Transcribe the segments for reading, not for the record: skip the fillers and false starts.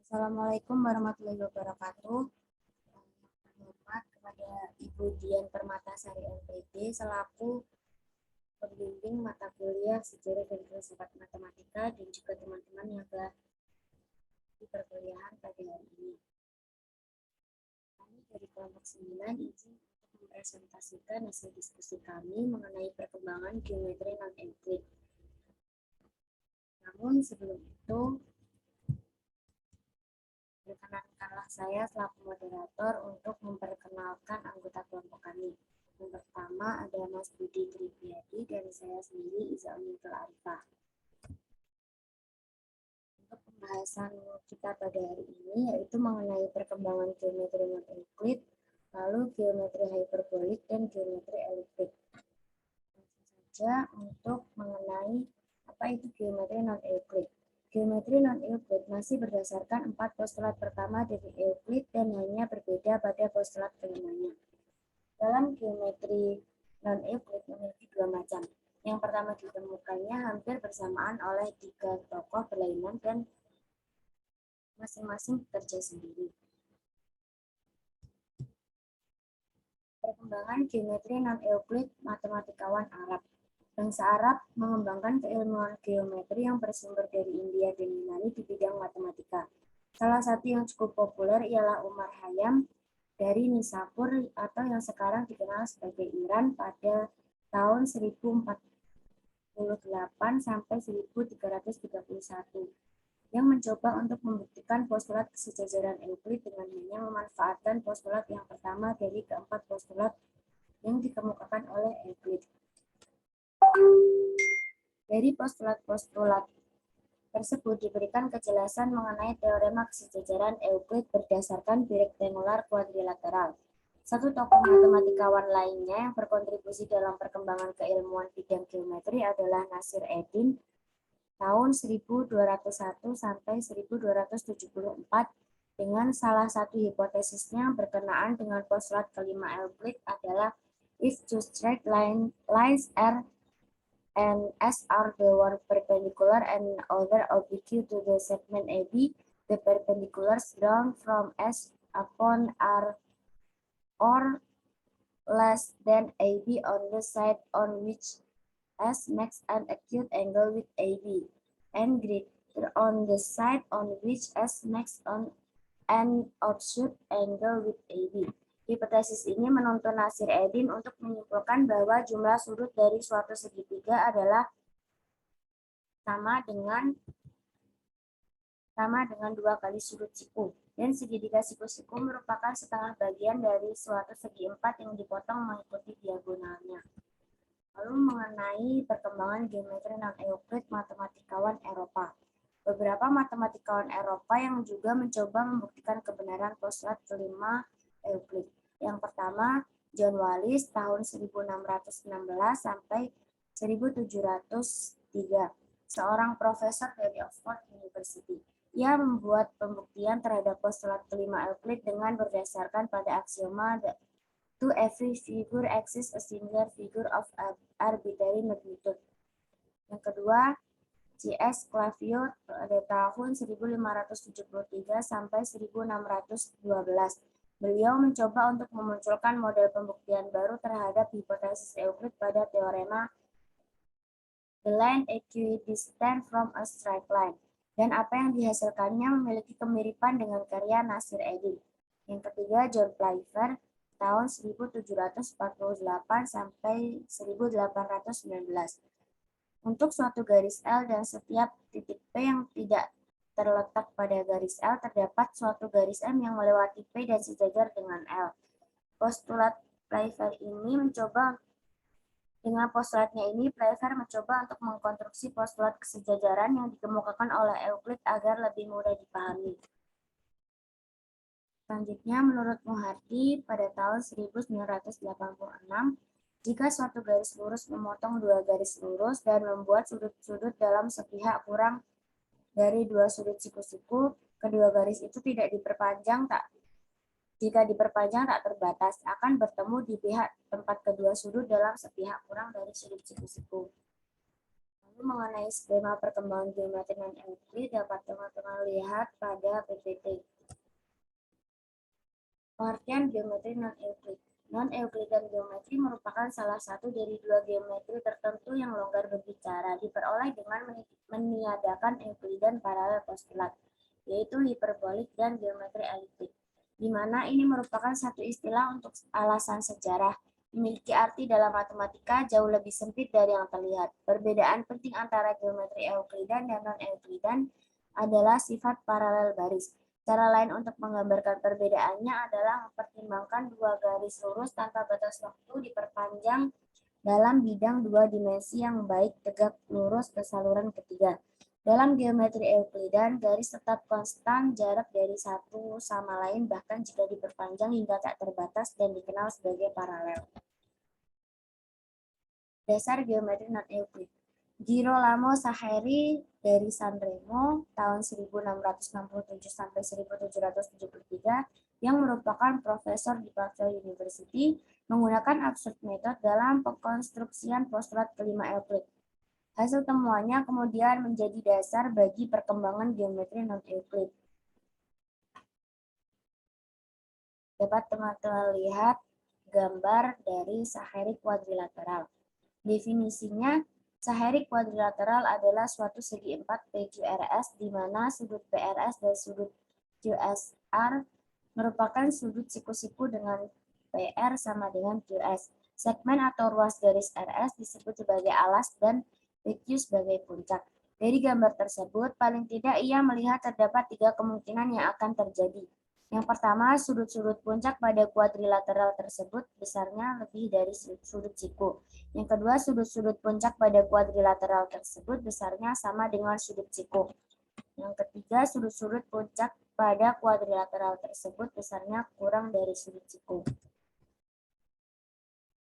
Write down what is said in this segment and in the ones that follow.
Assalamualaikum warahmatullahi wabarakatuh. Hormat kepada Ibu Dian Permatasari MPD selaku pembimbing mata kuliah sejarah dan filsafat matematika dan juga teman-teman yang telah di perkuliahan pada hari ini. Kami dari kelompok 9 izin untuk mempresentasikan hasil diskusi kami mengenai perkembangan geometri non-Euclid. Namun sebelum itu, perkenankanlah saya selaku moderator untuk memperkenalkan anggota kelompok kami. Yang pertama ada Mas Budi Triviadi dan saya sendiri Iza Unitul Arifah. Untuk pembahasan kita pada hari ini yaitu mengenai perkembangan geometri non-Euclid, lalu geometri hyperbolik dan geometri eliptik. Langsung saja untuk mengenai apa itu geometri non-Euclid. Geometri non-Euclid masih berdasarkan 4 postulat pertama dari Euclid dan hanya berbeda pada postulat kelimanya. Dalam geometri non-Euclid memiliki 2 macam. Yang pertama ditemukannya hampir bersamaan oleh 3 tokoh berlainan dan masing-masing bekerja sendiri. Perkembangan geometri non-Euclid matematikawan Arab. Bangsa Arab mengembangkan keilmuan geometri yang bersumber dari India dan Yunani di bidang matematika. Salah satu yang cukup populer ialah Umar Khayyam dari Nisapur atau yang sekarang dikenal sebagai Iran pada tahun 1048 sampai 1331 yang mencoba untuk membuktikan postulat kesejajaran Euclid dengan hanya memanfaatkan postulat yang pertama dari keempat postulat yang dikemukakan oleh Euclid. Dari postulat-postulat tersebut diberikan kejelasan mengenai teorema kesejajaran Euclid berdasarkan birektangular kuadrilateral. Satu tokoh matematikawan lainnya yang berkontribusi dalam perkembangan keilmuan bidang geometri adalah Nasir Eddin tahun 1201 sampai 1274 dengan salah satu hipotesisnya berkenaan dengan postulat kelima Euclid adalah if two straight lines R and S are the one perpendicular and other oblique to the segment AB, the perpendiculars drawn from S upon R or less than AB on the side on which S makes an acute angle with AB, and greater on the side on which S makes an obtuse angle with AB. Hipotesis ini menuntun Nasir Eddin untuk menyimpulkan bahwa jumlah sudut dari suatu segitiga adalah sama dengan 2 kali sudut siku, dan segitiga siku-siku merupakan setengah bagian dari suatu segi 4 yang dipotong mengikuti diagonalnya. Lalu mengenai perkembangan geometri non-Euclid matematikawan Eropa. Beberapa matematikawan Eropa yang juga mencoba membuktikan kebenaran postulat kelima Euclid. Yang pertama, John Wallis tahun 1616 sampai 1703, seorang profesor dari Oxford University. Ia membuat pembuktian terhadap postulat kelima Euclid dengan berdasarkan pada aksioma to every figure exists a singular figure of arbitrary magnitude. Yang kedua, C.S. Clavio pada tahun 1573 sampai 1612. Beliau mencoba untuk memunculkan model pembuktian baru terhadap hipotesis Euclid pada teorema the line equidistant from a straight line, dan apa yang dihasilkannya memiliki kemiripan dengan karya Nasir Eddin. Yang ketiga, John Playfair tahun 1748 sampai 1819. Untuk suatu garis L dan setiap titik P yang tidak terletak pada garis L, terdapat suatu garis M yang melewati P dan sejajar dengan L. Postulat Playfair ini Playfair mencoba untuk mengkonstruksi postulat kesejajaran yang dikemukakan oleh Euclid agar lebih mudah dipahami. Selanjutnya, menurut Muhardi pada tahun 1986, jika suatu garis lurus memotong 2 garis lurus dan membuat sudut-sudut dalam sepihak kurang dari 2 sudut siku-siku, kedua garis itu tidak diperpanjang jika diperpanjang tak terbatas, akan bertemu di pihak tempat kedua sudut dalam sepihak kurang dari sudut siku-siku. Lalu Mengenai skema perkembangan geometri non-Euclid dapat teman-teman lihat pada PPT. Pengertian geometri non-Euclid. Non-Euclidean geometri merupakan salah satu dari dua geometri tertentu yang longgar berbicara, diperoleh dengan meniadakan Euclidean paralel postulat, yaitu hiperbolik dan geometri eliptik, di mana ini merupakan satu istilah untuk alasan sejarah, memiliki arti dalam matematika jauh lebih sempit dari yang terlihat. Perbedaan penting antara geometri Euclidean dan non-Euclidean adalah sifat paralel baris. Cara lain untuk menggambarkan perbedaannya adalah mempertimbangkan dua garis lurus tanpa batas waktu diperpanjang dalam bidang dua dimensi yang baik tegak lurus ke saluran ketiga. Dalam geometri Euclidean, garis tetap konstan jarak dari satu sama lain bahkan jika diperpanjang hingga tak terbatas dan dikenal sebagai paralel. Dasar geometri non-Euclid. Girolamo Saccheri dari Sanremo tahun 1667 sampai 1773 yang merupakan profesor di Pavia University menggunakan absurd method dalam pengkonstruksian postulat kelima Euclid. Hasil temuannya kemudian menjadi dasar bagi perkembangan geometri non-Euclid. Dapat teman-teman lihat gambar dari Saccheri kuadrilateral. Definisinya, Saccheri kuadrilateral adalah suatu segi 4 PQRS di mana sudut PRS dan sudut QSR merupakan sudut siku-siku dengan PR sama dengan QS. Segmen atau ruas garis RS disebut sebagai alas dan PQ sebagai puncak. Dari gambar tersebut, paling tidak ia melihat terdapat 3 kemungkinan yang akan terjadi. Yang pertama, sudut-sudut puncak pada kuadrilateral tersebut besarnya lebih dari sudut siku. Yang kedua, sudut-sudut puncak pada kuadrilateral tersebut besarnya sama dengan sudut siku. Yang ketiga, sudut-sudut puncak pada kuadrilateral tersebut besarnya kurang dari sudut siku.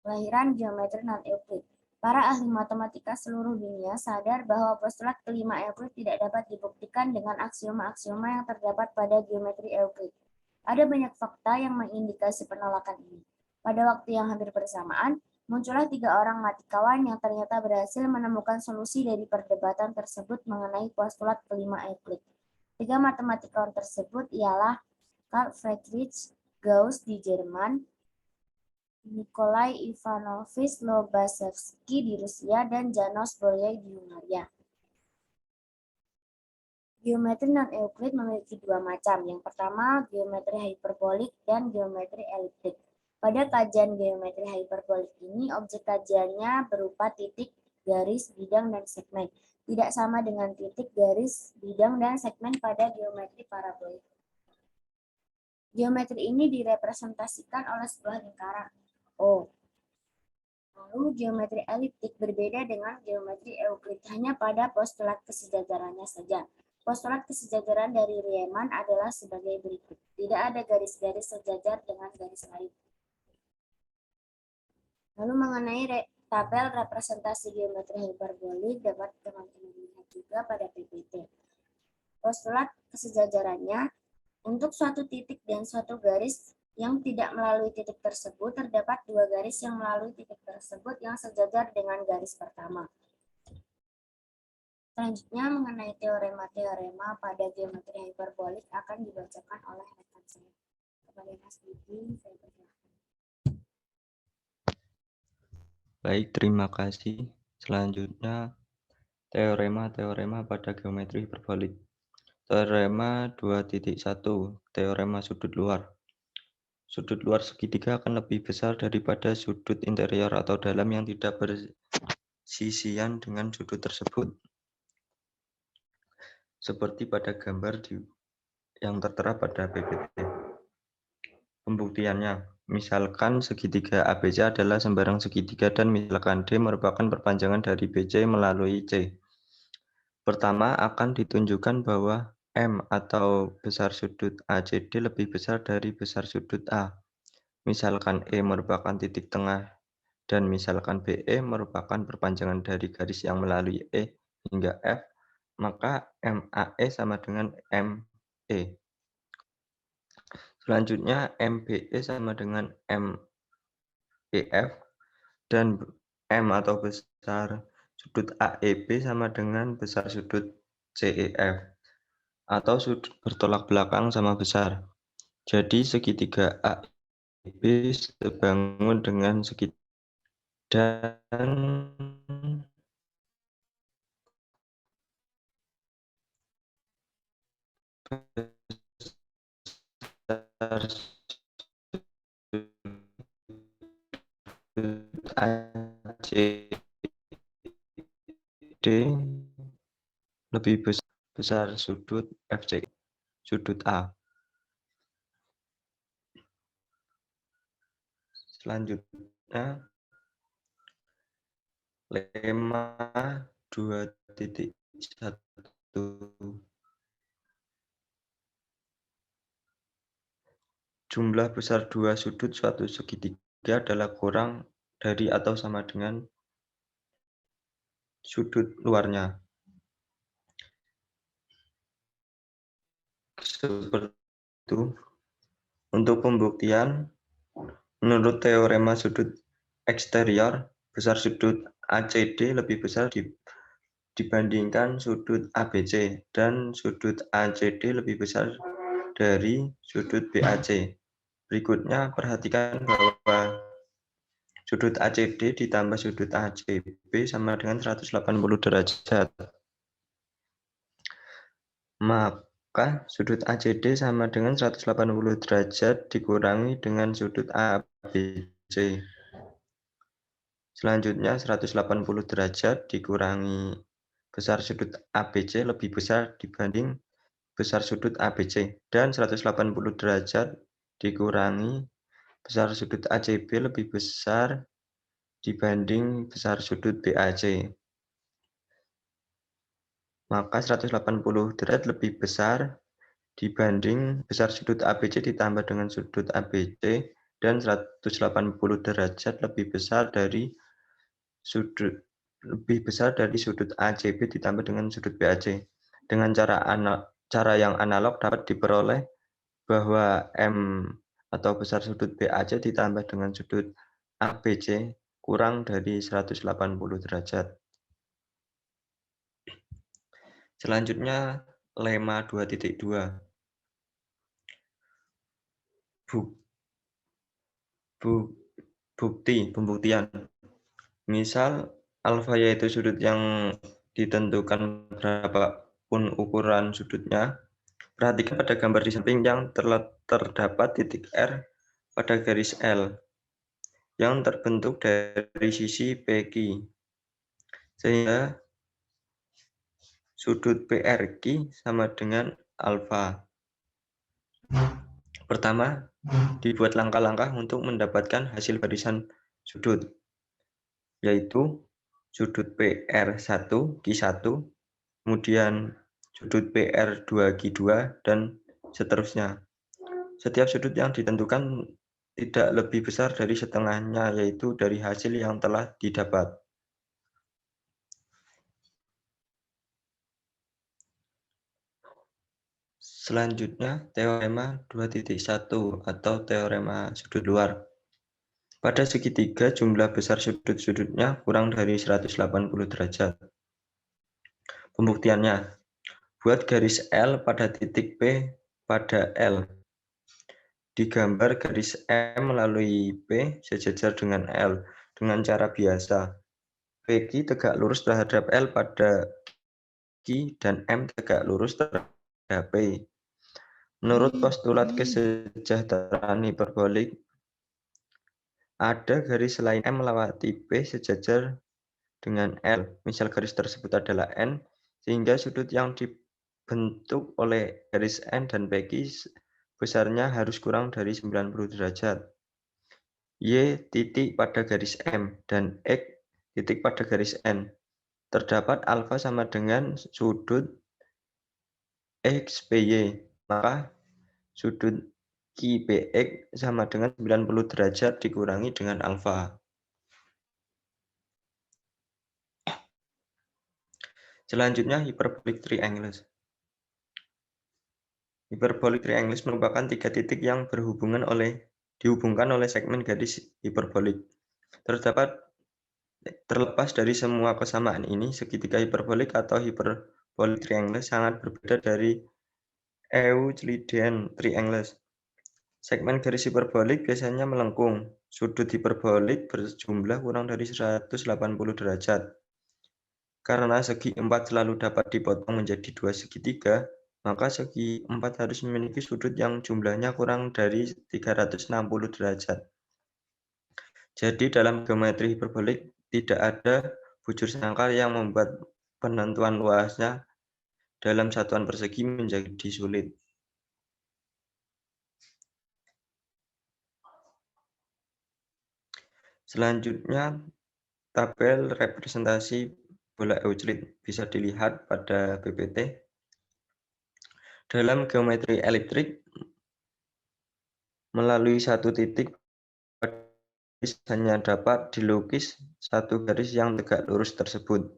Kelahiran geometri non-Euclid. Para ahli matematika seluruh dunia sadar bahwa postulat kelima Euclid tidak dapat dibuktikan dengan aksioma-aksioma yang terdapat pada geometri Euclid. Ada banyak fakta yang mengindikasi penolakan ini. Pada waktu yang hampir bersamaan, muncullah 3 orang matematika yang ternyata berhasil menemukan solusi dari perdebatan tersebut mengenai postulat kelima Euclid. 3 matematikawan tersebut ialah Carl Friedrich Gauss di Jerman, Nikolai Ivanovich Lobachevsky di Rusia, dan Janos Bolyai di Hungaria. Geometri non-Euclid memiliki 2 macam. Yang pertama, geometri hiperbolik dan geometri eliptik. Pada kajian geometri hiperbolik ini, objek kajiannya berupa titik, garis, bidang, dan segmen. Tidak sama dengan titik, garis, bidang, dan segmen pada geometri parabolik. Geometri ini direpresentasikan oleh sebuah lingkaran O. Lalu geometri eliptik berbeda dengan geometri Euclid hanya pada postulat kesejajarannya saja. Postulat kesejajaran dari Riemann adalah sebagai berikut. Tidak ada garis-garis sejajar dengan garis lain. Lalu mengenai tabel representasi geometri hiperbolik dapat teman-teman lihat juga pada PPT. Postulat kesejajarannya, untuk suatu titik dan suatu garis yang tidak melalui titik tersebut, terdapat 2 garis yang melalui titik tersebut yang sejajar dengan garis pertama. Selanjutnya, mengenai teorema-teorema pada geometri hiperbolik akan dibacakan oleh rekan saya. Kepada Mas Didi, saya persilakan. Baik, terima kasih. Selanjutnya, teorema-teorema pada geometri hiperbolik. Teorema 2.1, teorema sudut luar. Sudut luar segitiga akan lebih besar daripada sudut interior atau dalam yang tidak bersisian dengan sudut tersebut. Seperti pada gambar yang tertera pada PPT. Pembuktiannya, misalkan segitiga ABC adalah sembarang segitiga dan misalkan D merupakan perpanjangan dari BC melalui C. Pertama akan ditunjukkan bahwa M atau besar sudut ACD lebih besar dari besar sudut A. Misalkan E merupakan titik tengah dan misalkan BE merupakan perpanjangan dari garis yang melalui E hingga F, maka MAE sama dengan ME. Selanjutnya MBE sama dengan MEF dan M atau besar sudut AEB sama dengan besar sudut CEF, atau sudut bertolak belakang sama besar. Jadi segitiga AEB sebangun dengan segitiga dan besar sudut ACD lebih besar sudut FC, sudut A. Selanjutnya, lemma 2.1. Jumlah besar dua sudut suatu segitiga adalah kurang dari atau sama dengan sudut luarnya. Seperti itu. Untuk pembuktian, menurut teorema sudut eksterior, besar sudut ACD lebih besar dibandingkan sudut ABC, dan sudut ACD lebih besar dari sudut BAC. Berikutnya, perhatikan bahwa sudut ACD ditambah sudut ACB sama dengan 180 derajat. Maka sudut ACD sama dengan 180 derajat dikurangi dengan sudut ABC. Selanjutnya 180 derajat dikurangi besar sudut ABC lebih besar dibanding besar sudut ABC, dan 180 derajat dikurangi besar sudut ACB lebih besar dibanding besar sudut BAC. Maka 180 derajat lebih besar dibanding besar sudut ABC ditambah dengan sudut ABC, dan 180 derajat lebih besar dari sudut ACB ditambah dengan sudut BAC. Dengan cara yang analog dapat diperoleh bahwa M atau besar sudut BAC ditambah dengan sudut ABC kurang dari 180 derajat. Selanjutnya, lemma 2.2. Pembuktian. Misal alfa yaitu sudut yang ditentukan berapapun ukuran sudutnya. Perhatikan pada gambar di samping yang terdapat titik R pada garis L yang terbentuk dari sisi PQ, sehingga sudut PRQ sama dengan alfa. Pertama, dibuat langkah-langkah untuk mendapatkan hasil barisan sudut, yaitu sudut PR1 Q1, kemudian sudut PR2 Q2, dan seterusnya. Setiap sudut yang ditentukan tidak lebih besar dari setengahnya, yaitu dari hasil yang telah didapat. Selanjutnya, teorema 2.1 atau teorema sudut luar. Pada segitiga, jumlah besar sudut-sudutnya kurang dari 180 derajat. Pembuktiannya, buat garis L pada titik P pada L. Digambar garis M melalui P sejajar dengan L dengan cara biasa. PQ tegak lurus terhadap L pada Q dan M tegak lurus terhadap P. Menurut postulat kesejahteraan hiperbolik, ada garis selain M melewati P sejajar dengan L. Misal garis tersebut adalah N, sehingga sudut yang dibentuk oleh garis N dan PQ besarnya harus kurang dari 90 derajat. Y titik pada garis M dan X titik pada garis N. Terdapat alfa sama dengan sudut XPY, maka sudut QPX sama dengan 90 derajat dikurangi dengan alfa. Selanjutnya, hyperbolic triangles. Hyperbolic triangles merupakan tiga titik yang dihubungkan oleh segmen garis hiperbolik. Terdapat Terlepas dari semua kesamaan ini, segitiga hiperbolik atau hyperbolic triangles sangat berbeda dari Euclidean triangles. Segmen garis hiperbolik biasanya melengkung. Sudut hiperbolik berjumlah kurang dari 180 derajat. Karena segi 4 selalu dapat dipotong menjadi dua segitiga, maka segi 4 harus memiliki sudut yang jumlahnya kurang dari 360 derajat. Jadi dalam geometri hiperbolik tidak ada bujur sangkal yang membuat penentuan luasnya dalam satuan persegi menjadi sulit. Selanjutnya, tabel representasi bola Euclid bisa dilihat pada PPT. Dalam geometri eliptik, melalui satu titik hanya dapat dilukis satu garis yang tegak lurus tersebut.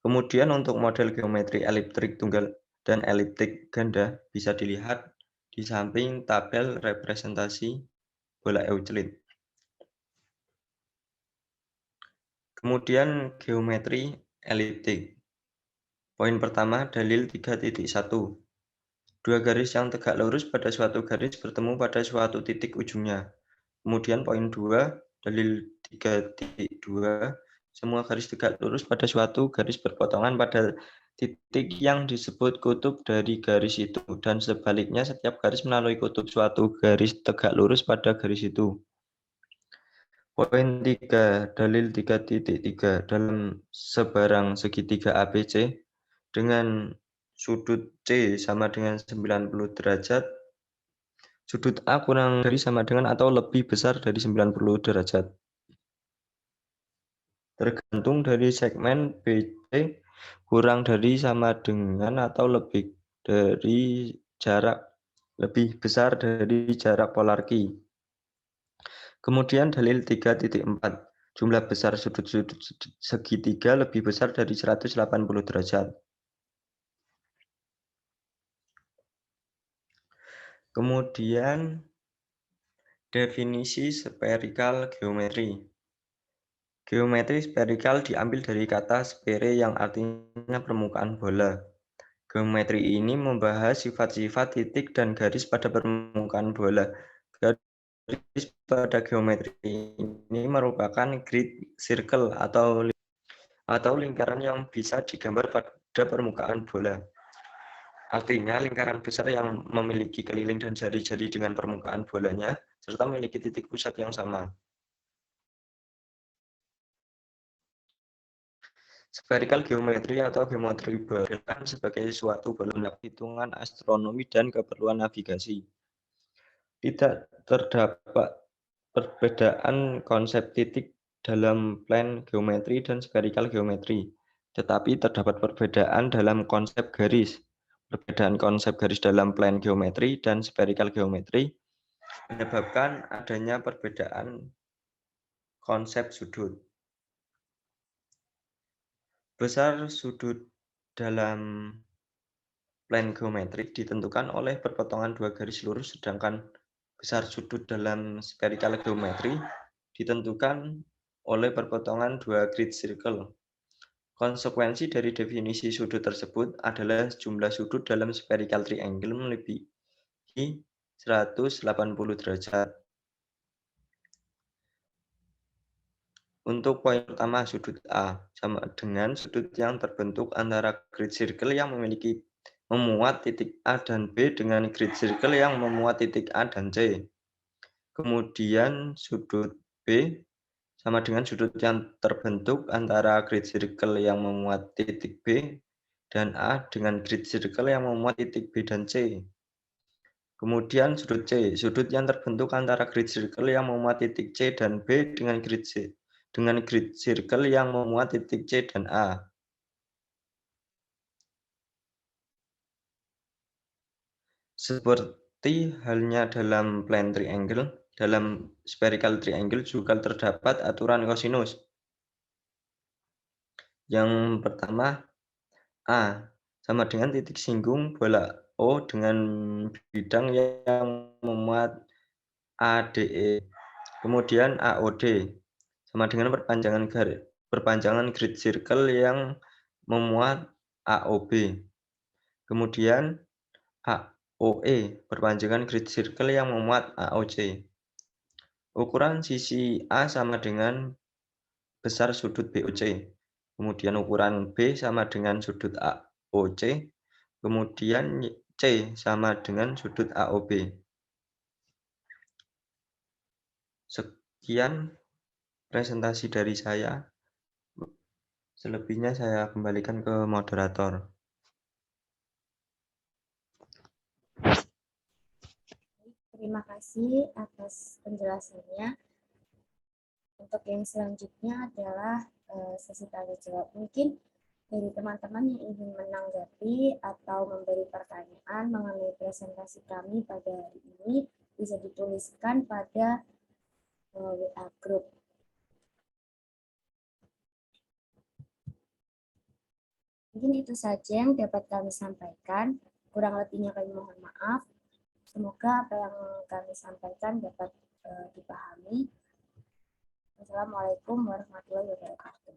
Kemudian untuk model geometri eliptik tunggal dan eliptik ganda bisa dilihat di samping tabel representasi bola Euclid. Kemudian geometri eliptik. Poin pertama, dalil 3.1. Dua garis yang tegak lurus pada suatu garis bertemu pada suatu titik ujungnya. Kemudian poin 2, dalil 3.2. Semua garis tegak lurus pada suatu garis berpotongan pada titik yang disebut kutub dari garis itu, dan sebaliknya setiap garis melalui kutub suatu garis tegak lurus pada garis itu. Poin 3, dalil 3.3. Dalam sebarang segitiga ABC dengan sudut C sama dengan 90 derajat, sudut A kurang dari sama dengan atau lebih besar dari 90 derajat. Tergantung dari segmen BC kurang dari sama dengan atau lebih dari jarak lebih besar dari jarak polar Q. Kemudian dalil 3.4. Jumlah besar sudut-sudut segitiga lebih besar dari 180 derajat. Kemudian definisi spherical geometri. Geometri spherical diambil dari kata sphère yang artinya permukaan bola. Geometri ini membahas sifat-sifat titik dan garis pada permukaan bola. Garis pada geometri ini merupakan grid circle atau lingkaran yang bisa digambar pada permukaan bola. Artinya lingkaran besar yang memiliki keliling dan jari-jari dengan permukaan bolanya, serta memiliki titik pusat yang sama. Spherical geometri atau geometri bola sebagai suatu bola hitungan astronomi dan keperluan navigasi. Tidak terdapat perbedaan konsep titik dalam plane geometri dan spherical geometri, tetapi terdapat perbedaan dalam konsep garis. Perbedaan konsep garis dalam plane geometri dan spherical geometri menyebabkan adanya perbedaan konsep sudut. Besar sudut dalam plane geometri ditentukan oleh perpotongan dua garis lurus, sedangkan besar sudut dalam spherical geometri ditentukan oleh perpotongan dua grid circle. Konsekuensi dari definisi sudut tersebut adalah jumlah sudut dalam spherical triangle melebihi 180 derajat. Untuk poin pertama, sudut A sama dengan sudut yang terbentuk antara grid circle yang memuat titik A dan B dengan grid circle yang memuat titik A dan C. Kemudian sudut B sama dengan sudut yang terbentuk antara grid circle yang memuat titik B dan A dengan grid circle yang memuat titik B dan C. Kemudian sudut C, sudut yang terbentuk antara grid circle yang memuat titik C dan B dengan grid circle yang memuat titik C dan A. Seperti halnya dalam plane triangle, dalam spherical triangle juga terdapat aturan kosinus. Yang pertama, A sama dengan titik singgung bola O dengan bidang yang memuat ADE. Kemudian AOD sama dengan perpanjangan grid circle yang memuat AOB. Kemudian AOE, perpanjangan grid circle yang memuat AOC. Ukuran sisi A sama dengan besar sudut BOC. Kemudian ukuran B sama dengan sudut AOC. Kemudian C sama dengan sudut AOB. Sekian presentasi dari saya. Selebihnya saya kembalikan ke moderator. Terima kasih atas penjelasannya. Untuk yang selanjutnya adalah sesi tanya jawab. Mungkin dari teman-teman yang ingin menanggapi atau memberi pertanyaan mengenai presentasi kami pada hari ini bisa dituliskan pada WA Group. Mungkin itu saja yang dapat kami sampaikan. Kurang lebihnya kami mohon maaf. Semoga apa yang kami sampaikan dapat dipahami. Wassalamualaikum warahmatullahi wabarakatuh.